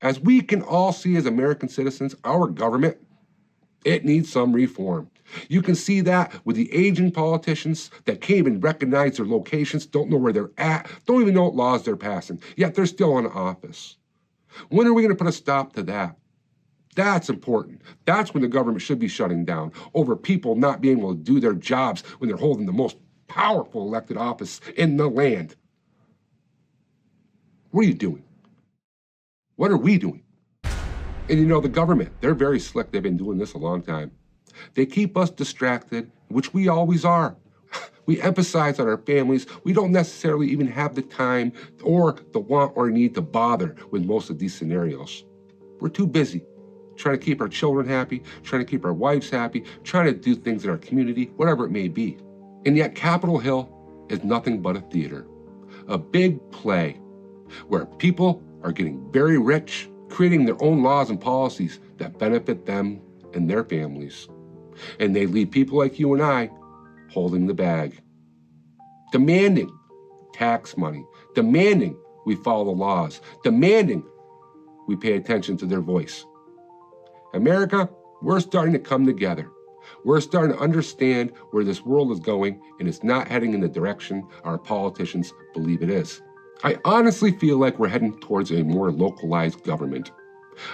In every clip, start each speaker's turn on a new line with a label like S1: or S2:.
S1: As we can all see as American citizens, our government, it needs some reform. You can see that with the aging politicians that can't even recognize their locations, don't know where they're at, don't even know what laws they're passing, yet they're still in office. When are we going to put a stop to that? That's important. That's when the government should be shutting down over people not being able to do their jobs when they're holding the most powerful elected office in the land. What are you doing? What are we doing? And you know, the government, they're very slick. They've been doing this a long time. They keep us distracted, which we always are. We emphasize on our families. We don't necessarily even have the time or the want or need to bother with most of these scenarios. We're too busy trying to keep our children happy, trying to keep our wives happy, trying to do things in our community, whatever it may be. And yet Capitol Hill is nothing but a theater, a big play where people are getting very rich, creating their own laws and policies that benefit them and their families. And they leave people like you and I holding the bag, demanding tax money, demanding we follow the laws, demanding we pay attention to their voice. America, we're starting to come together. We're starting to understand where this world is going, and it's not heading in the direction our politicians believe it is. I honestly feel like we're heading towards a more localized government.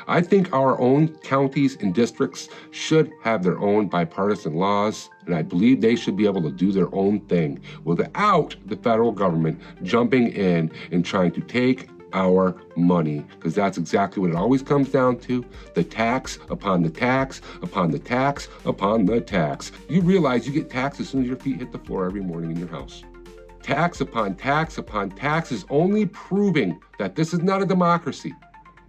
S1: I think our own counties and districts should have their own bipartisan laws, and I believe they should be able to do their own thing without the federal government jumping in and trying to take our money, because that's exactly what it always comes down to, the tax upon the tax upon the tax upon the tax. You realize you get taxed as soon as your feet hit the floor every morning in your house. Tax upon tax upon tax is only proving that this is not a democracy.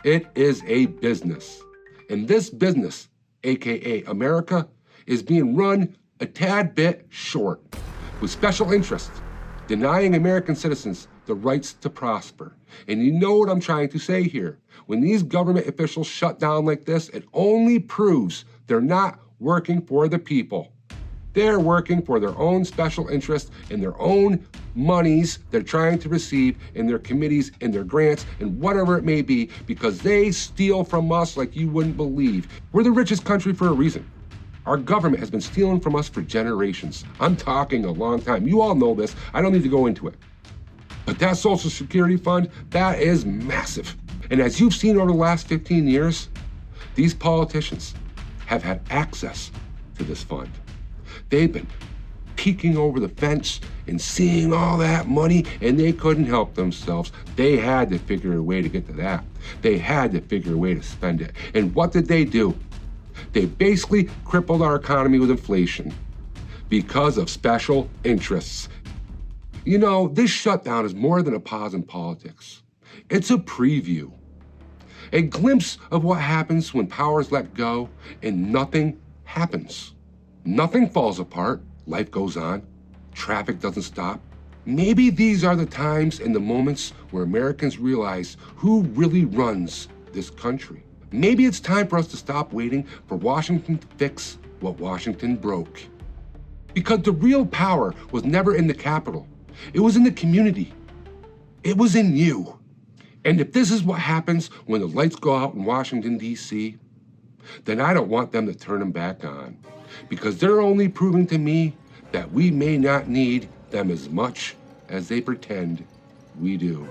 S1: It is a business. And this business, aka America, is being run a tad bit short, with special interests denying American citizens the rights to prosper. And you know what I'm trying to say here. When these government officials shut down like this, it only proves they're not working for the people. They're working for their own special interests and their own monies they're trying to receive in their committees and their grants and whatever it may be, because they steal from us like you wouldn't believe. We're the richest country for a reason. Our government has been stealing from us for generations. I'm talking a long time. You all know this. I don't need to go into it. But that Social Security fund, that is massive. And as you've seen over the last 15 years, these politicians have had access to this fund. They've been peeking over the fence and seeing all that money, and they couldn't help themselves. They had to figure a way to get to that. They had to figure a way to spend it. And what did they do? They basically crippled our economy with inflation because of special interests. You know, this shutdown is more than a pause in politics. It's a preview, a glimpse of what happens when power is let go and nothing happens. Nothing falls apart, life goes on, traffic doesn't stop. Maybe these are the times and the moments where Americans realize who really runs this country. Maybe it's time for us to stop waiting for Washington to fix what Washington broke. Because the real power was never in the Capitol. It was in the community. It was in you. And if this is what happens when the lights go out in Washington, D.C., then I don't want them to turn them back on, because they're only proving to me that we may not need them as much as they pretend we do.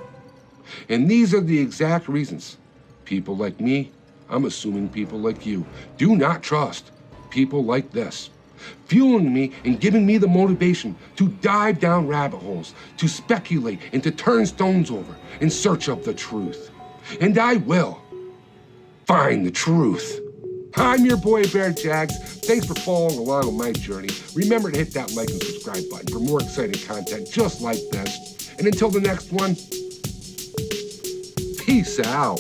S1: And these are the exact reasons people like me, I'm assuming people like you, do not trust people like this, fueling me and giving me the motivation to dive down rabbit holes, to speculate and to turn stones over in search of the truth. And I will find the truth. I'm your boy BearJags. Thanks for following along on my journey. Remember to hit that like and subscribe button for more exciting content just like this. And until the next one, peace out.